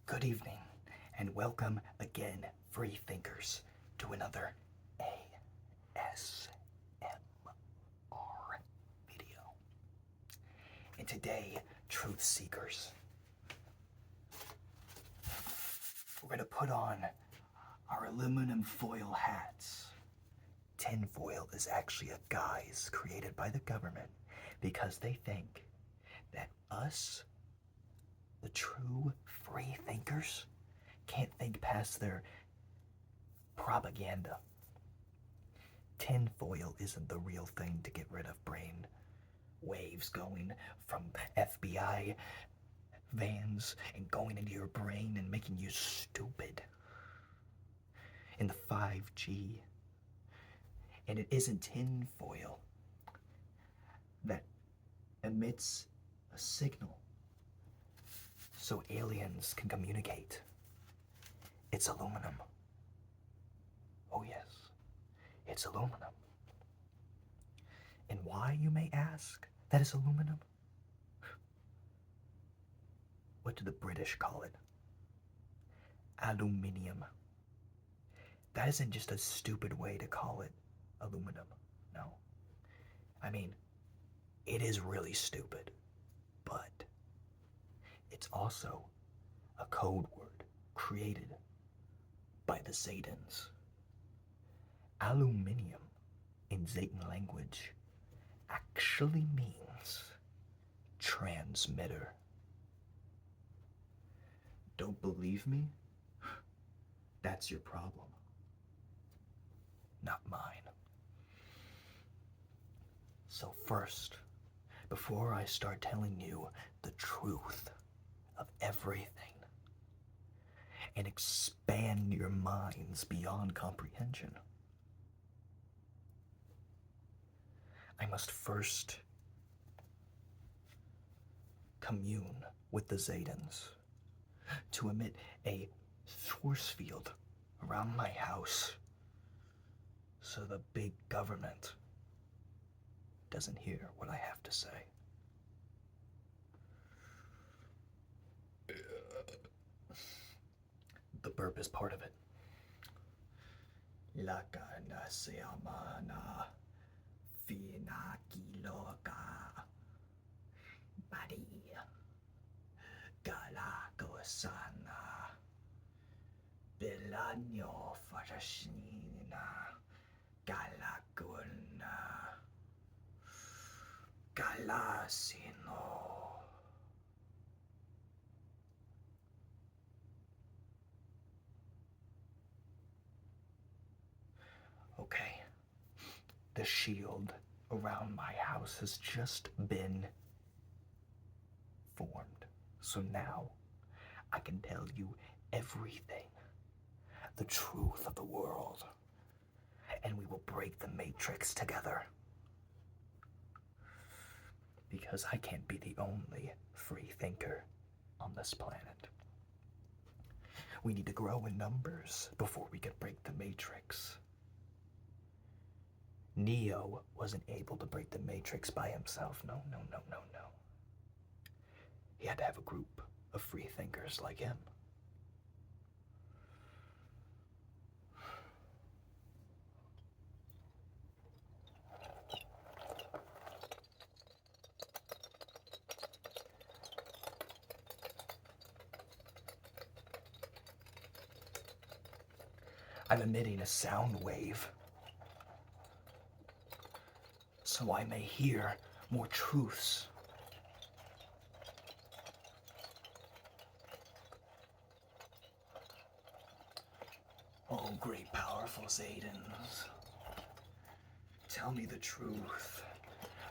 Good evening, and welcome again, free thinkers, to another ASMR video. And today, truth seekers, we're going to put on our aluminum foil hats. Tin foil is actually a guise created by the government because they think that us, the true free thinkers, can't think past their propaganda. Tinfoil isn't the real thing to get rid of brain waves going from FBI vans and going into your brain and making you stupid. In the 5G. And it isn't tinfoil that emits a signal so aliens can communicate. It's aluminum. Oh yes, it's aluminum. And why, you may ask, that is aluminum? What do the British call it? Aluminium. That isn't just a stupid way to call it aluminum, no. I mean, it is really stupid, but it's also a code word created by the Zetans. Aluminium in Zetan language actually means transmitter. Don't believe me? That's your problem, not mine. So first, before I start telling you the truth of everything and expand your minds beyond comprehension, I must first commune with the Zetans to emit a force field around my house so the big government doesn't hear what I have to say. The burp is part of it. Lakana seamana fina kiloka badi galakosana belanyo farashnina galakuna galasino. Okay, the shield around my house has just been formed. So now I can tell you everything, the truth of the world, and we will break the matrix together. Because I can't be the only free thinker on this planet. We need to grow in numbers before we can break the matrix. Neo wasn't able to break the matrix by himself. No. He had to have a group of free thinkers like him. I'm emitting a sound wave so I may hear more truths. Oh, great powerful Zetans, tell me the truth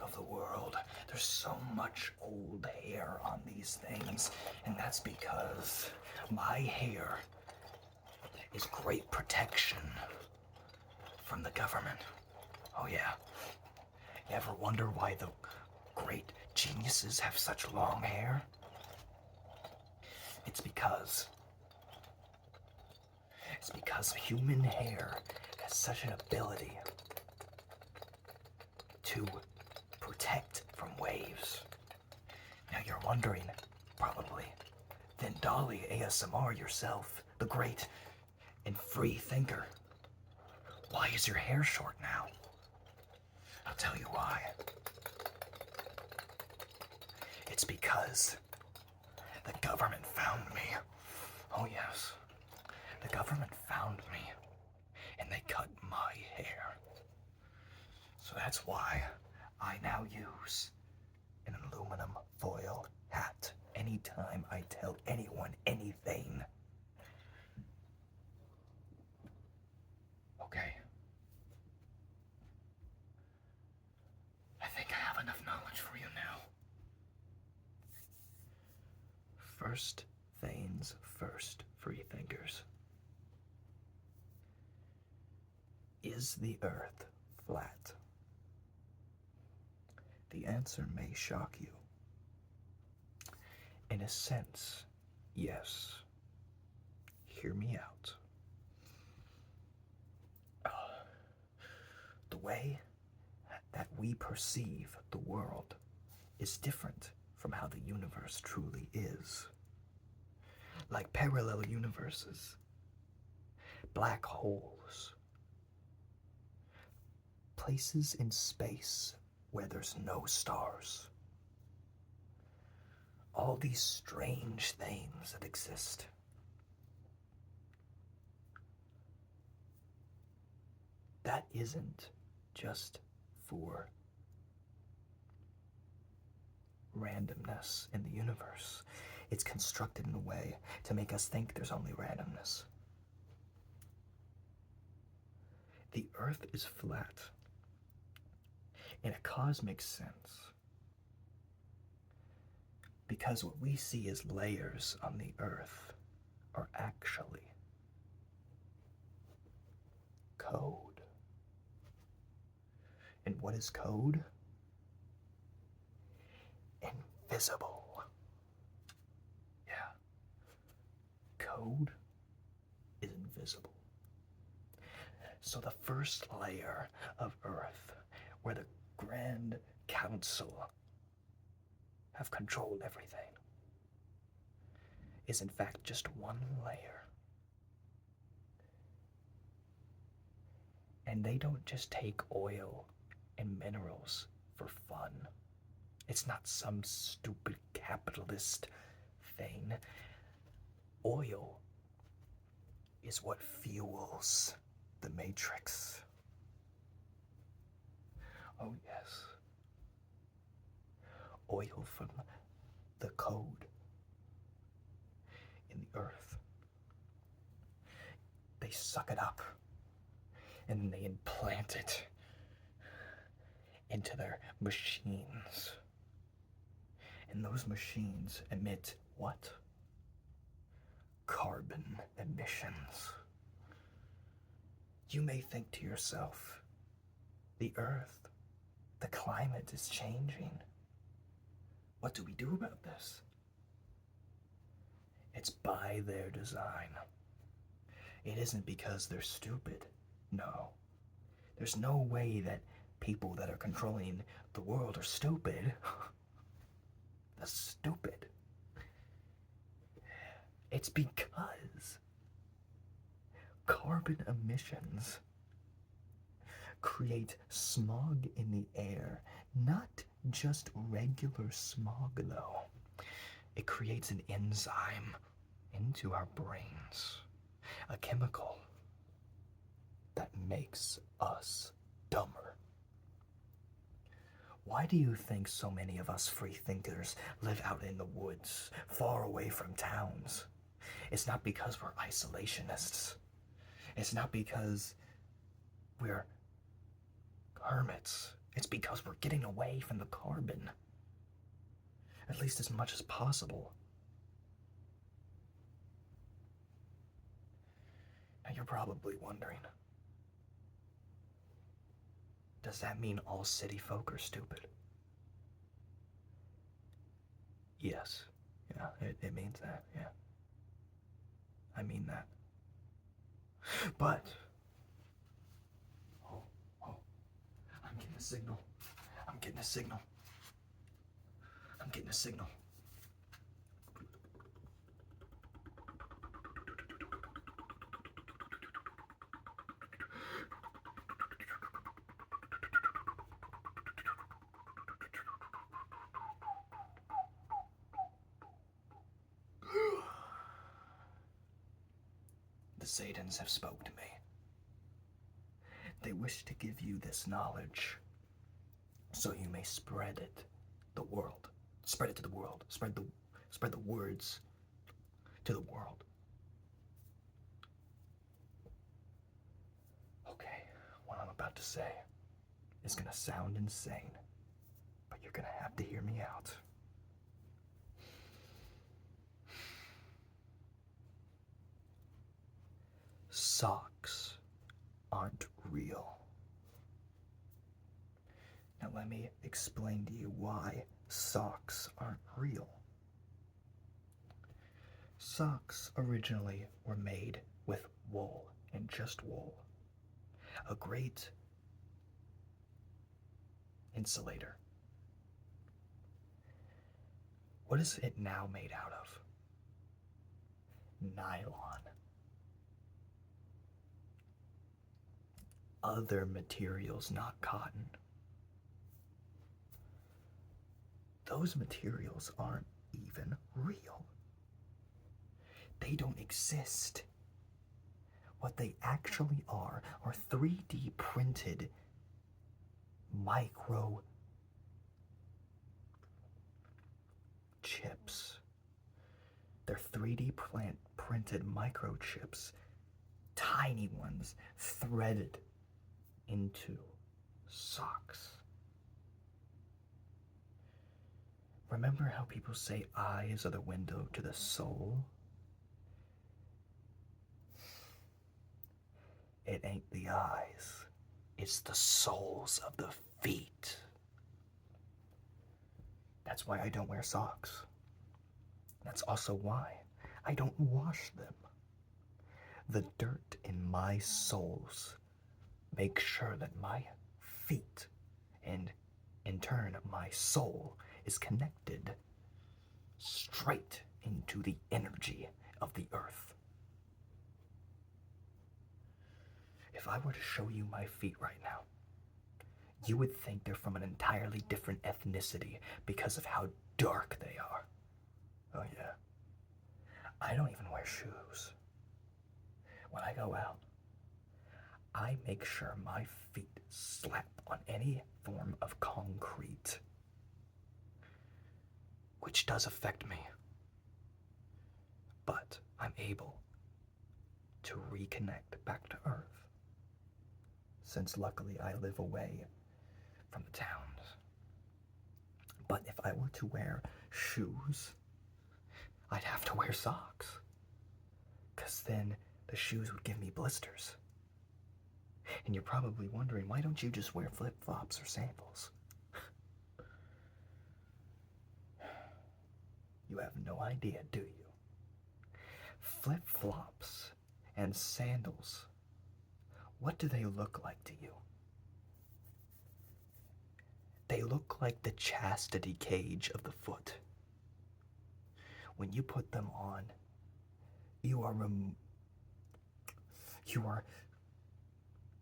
of the world. There's so much old hair on these things, and that's because my hair is great protection from the government. Oh yeah. You ever wonder why the great geniuses have such long hair? It's because human hair has such an ability to protect from waves. Now you're wondering, probably, then Dolly ASMR yourself, the great and free thinker. Why is your hair short now? I'll tell you why. It's because the government found me. Oh yes, the government found me, and they cut my hair. So that's why I now use an aluminum foil hat anytime I tell anyone anything. Okay. I think I have enough knowledge for you now. First things first, free thinkers. Is the earth flat? The answer may shock you. In a sense, yes. Hear me out. The way that we perceive the world is different from how the universe truly is. Like parallel universes, black holes, places in space where there's no stars. All these strange things that exist. That isn't just for randomness in the universe. It's constructed in a way to make us think there's only randomness. The Earth is flat in a cosmic sense because what we see as layers on the Earth are actually code. And what is code? Invisible. Yeah. Code is invisible. So the first layer of Earth, where the Grand Council have controlled everything, is in fact just one layer. And they don't just take oil and minerals for fun. It's not some stupid capitalist thing. Oil is what fuels the Matrix. Oh yes. Oil from the code in the earth. They suck it up and then they implant it into their machines. And those machines emit what? Carbon emissions. You may think to yourself, the earth, the climate is changing. What do we do about this? It's by their design. It isn't because they're stupid. No. There's no way that people that are controlling the world are stupid. That's stupid. It's because carbon emissions create smog in the air. Not just regular smog, though. It creates an enzyme into our brains, a chemical that makes us dumber. Why do you think so many of us free thinkers live out in the woods, far away from towns? It's not because we're isolationists. It's not because we're hermits. It's because we're getting away from the carbon, at least as much as possible. Now you're probably wondering, does that mean all city folk are stupid? Yes. Yeah, it means that, yeah. I mean that. But, I'm getting a signal. I'm getting a signal. I'm getting a signal. Satans have spoke to me. They wish to give you this knowledge so you may spread it the world. Spread it to the world. Spread the words to the world. Okay, what I'm about to say is gonna sound insane, but you're gonna have to hear me out. Socks aren't real. Now let me explain to you why socks aren't real. Socks originally were made with wool and just wool. A great insulator. What is it now made out of? Nylon. Other materials, not cotton. Those materials aren't even real. They don't exist. What they actually are 3D printed micro chips. They're 3D printed microchips, tiny ones threaded into socks. Remember how people say eyes are the window to the soul? It ain't the eyes, it's the soles of the feet. That's why I don't wear socks. That's also why I don't wash them. The dirt in my soles makes sure that my feet and in turn my soul is connected straight into the energy of the earth. If I were to show you my feet right now, you would think they're from an entirely different ethnicity because of how dark they are. Oh yeah. I don't even wear shoes. When I go out, I make sure my feet slap on any form of concrete, which does affect me. But I'm able to reconnect back to Earth, since luckily I live away from the towns. But if I were to wear shoes, I'd have to wear socks, because then the shoes would give me blisters. And you're probably wondering, why don't you just wear flip-flops or sandals? You have no idea, do you? Flip-flops and sandals, what do they look like to you? They look like the chastity cage of the foot. When you put them on, you are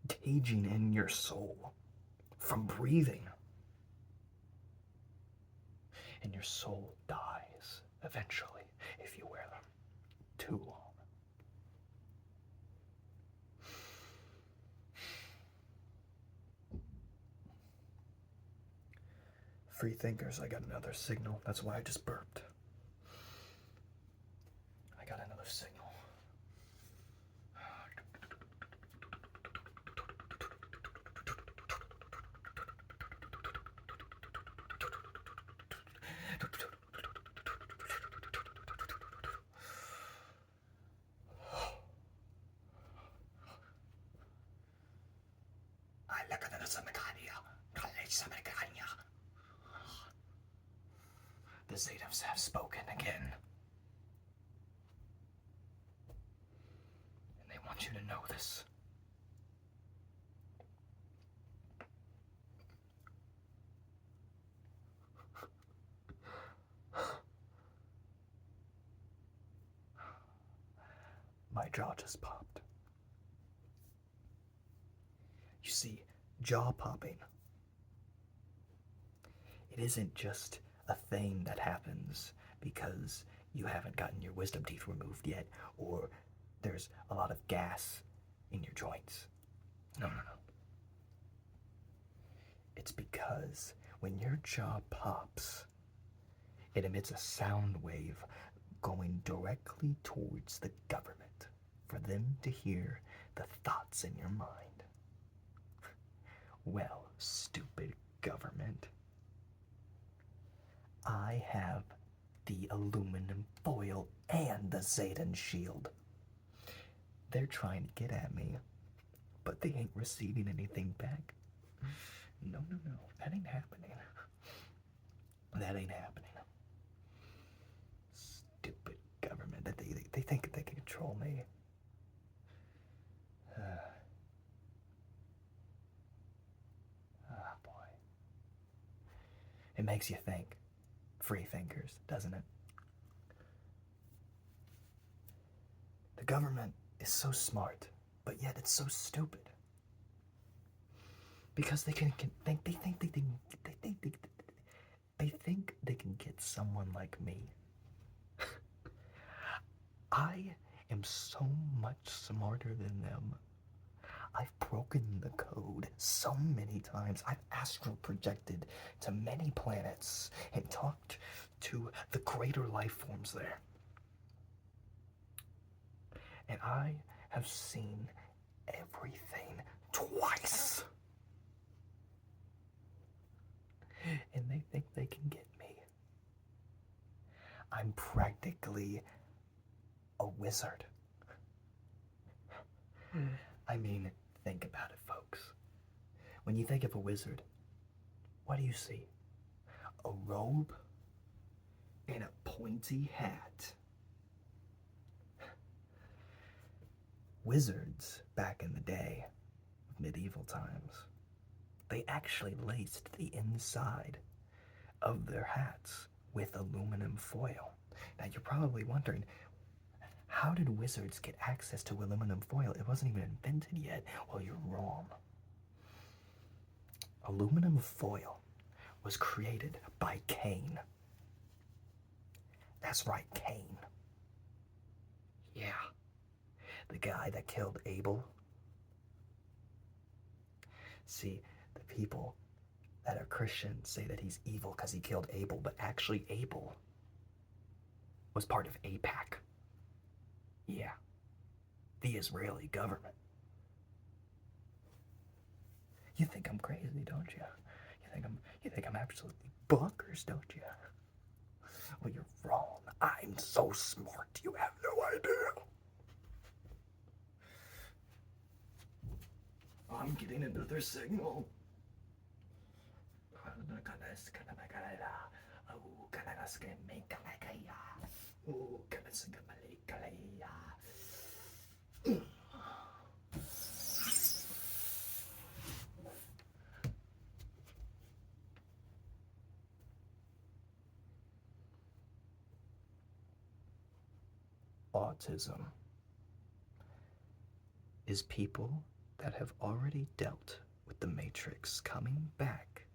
caging in your soul from breathing. And your soul dies eventually if you wear them too long. Free thinkers, I got another signal. That's why I just burped. I got another signal. The Zetas have spoken again. And they want you to know this. My jaw just popped. You see, jaw popping, it isn't just a thing that happens because you haven't gotten your wisdom teeth removed yet, or there's a lot of gas in your joints. No, no, no. It's because when your jaw pops, it emits a sound wave going directly towards the government for them to hear the thoughts in your mind. Well, stupid government, I have the aluminum foil and the Zayden shield. They're trying to get at me, but they ain't receiving anything back. No, no, no, that ain't happening. That ain't happening. Stupid government, that they think they can control me. Ah, boy. It makes you think. Free thinkers, doesn't it? The government is so smart, but yet it's so stupid. Because they think they can get someone like me. I am so much smarter than them. I've broken the code so many times. I've astral projected to many planets and talked to the greater life forms there. And I have seen everything twice. And they think they can get me. I'm practically a wizard. I mean, think about it, folks. When you think of a wizard, what do you see? A robe and a pointy hat. Wizards, back in the day of medieval times, they actually laced the inside of their hats with aluminum foil. Now you're probably wondering, how did wizards get access to aluminum foil? It wasn't even invented yet. Well, you're wrong. Aluminum foil was created by Cain. That's right, Cain. Yeah. The guy that killed Abel. See, the people that are Christians say that he's evil because he killed Abel, but actually Abel was part of AIPAC. Yeah, the Israeli government. You think I'm crazy, don't you? You think I'm absolutely bonkers, don't you? Well, you're wrong. I'm so smart, you have no idea. I'm getting another signal. Autism is people that have already dealt with the Matrix coming back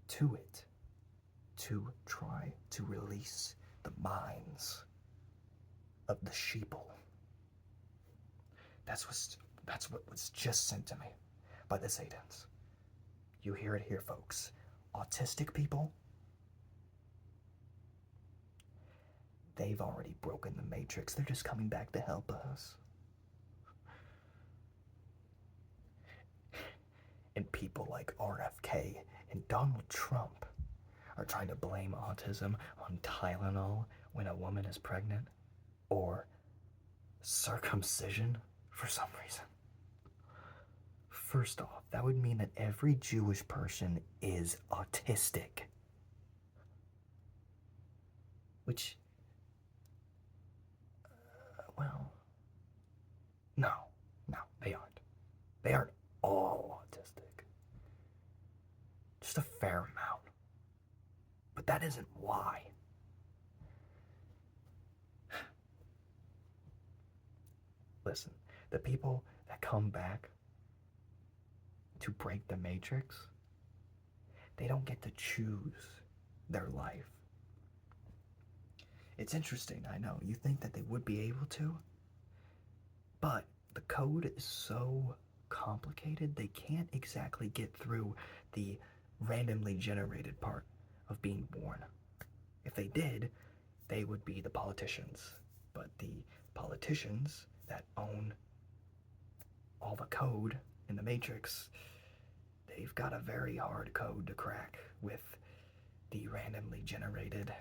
to it to try to release the minds of the sheeple. That's what was just sent to me by the Satans. You hear it here, folks. Autistic people, they've already broken the Matrix. They're just coming back to help us. And people like RFK and Donald Trump are trying to blame autism on Tylenol when a woman is pregnant, or circumcision for some reason. First off, that would mean that every Jewish person is autistic. Which, well, no, they aren't. They aren't all autistic. Just a fair amount. But that isn't why. Listen, the people that come back to break the Matrix, they don't get to choose their life. It's interesting, I know. You think that they would be able to? But the code is so complicated, they can't exactly get through the randomly generated part of being born. If they did, they would be the politicians. But the politicians that own all the code in the Matrix, they've got a very hard code to crack with the randomly generated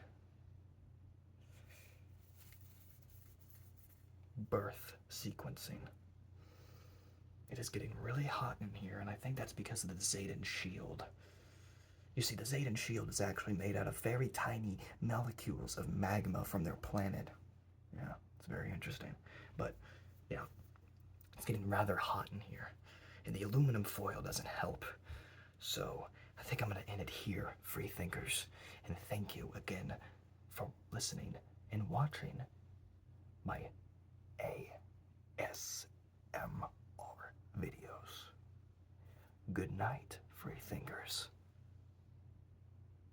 birth sequencing. It is getting really hot in here, and I think that's because of the Zayden shield. You see, the Zayden shield is actually made out of very tiny molecules of magma from their planet. Yeah, it's very interesting. But, yeah, it's getting rather hot in here, and the aluminum foil doesn't help. So, I think I'm going to end it here, free thinkers, and thank you again for listening and watching my ASMR videos. Good night, free thinkers.